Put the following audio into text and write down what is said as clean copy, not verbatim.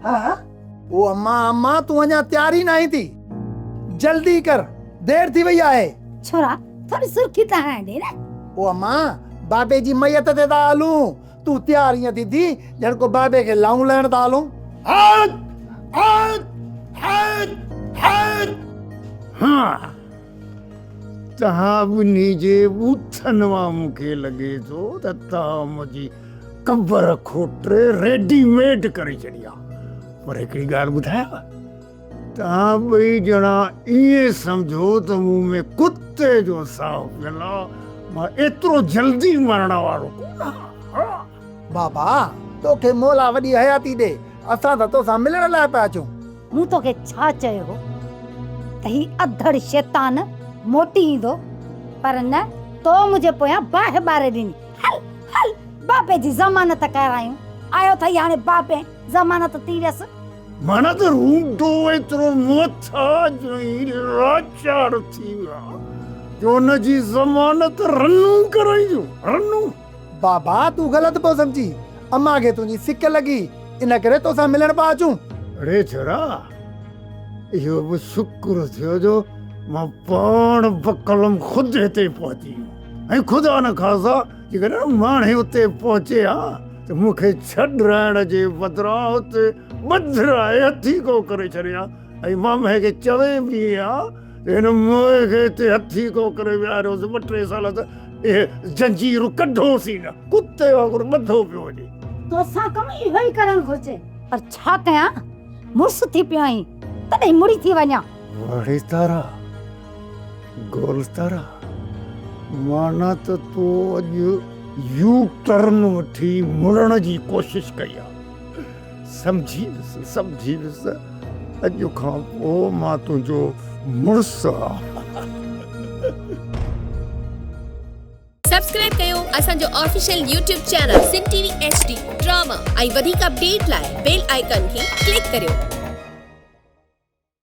हाँ वो अम्मा तू अञा तैयारी नहीं थी, जल्दी कर, देर थी वही आहे। छोरा थोड़ी सुर्खी त हणे ना। ओ अम्मा बाबे जी मैयत ते ता हलूं, तू तैयारियां थी जण को बाबे के लाऊं लेण ता हलूं। हाँ तहां नीजे उथनवा मुखे लगे तो तता मुझी कबर खोटरे रेडीमेड करे छड़िया। पर एकड़ी गाल बुधाया, तहां बई जना ये समझो तो मुंह में कुत्ते जो साव पिला, मां एतरो जल्दी मरणा वारो कोना। बाबा तोखे मोला वडी हयाती दे, असां त तोसां मिलण लाइ पिया अचूं। मूं तोखे छा चयो हो त ही अधड़ शैतान मोटी ईंदो, पर न तो मुझे पोयां बाहि बारे ॾिनी। हल हल बापे जी ज़मानत करायूं। आयो थई हाणे बापे ज़मानत थी वियसि। माना तो रूंडो एतरो मोथा जोई लाचार थी विया जो न जी ज़मानत रन्नू कराइजो रन्नू। बाबा तू गलत पो समझी, अम्मा के तुंहिंजी सिक लगी इन करे तोसां मिलण पिया अचूं। अरे छोरा इहो बि शुक्र थियो जो मां पाण बकलम खुद हिते पहुची ऐं खुदा न खासा जेकर माणे उते पहुचे हा त मूंखे छॾाइण जे बदिरां उते बदिराए हथी को करे छॾिया। ऐं मां खे चवे बि हा हिन मोए खे हिते हथी को करे विहारियोसि 2-3 साल त इहे जंजीरूं कढोसीं न, कुते वांगुरु ॿधो पियो वञे। तोसां कम इहो ई करणु घुरिजे, पर छा कयां, मुड़ुस थी पियो आहीं तॾहिं मुड़ी थी वञा। वाड़ी तारा गोल तारा माना त तूं अॼु यू टर्न वठी मुड़ण जी कोशिश कई आहे। सम्झी वियुसि अॼु खां पोइ मां तुंहिंजो मुड़ुसु आहियां। सब्सक्राइब कयो असांजो ऑफिशियल यूट्यूब चैनल सिन टीवी HD ड्रामा ऐं वधीक अपडेट लाइ बेल आइकन खे क्लिक करियो।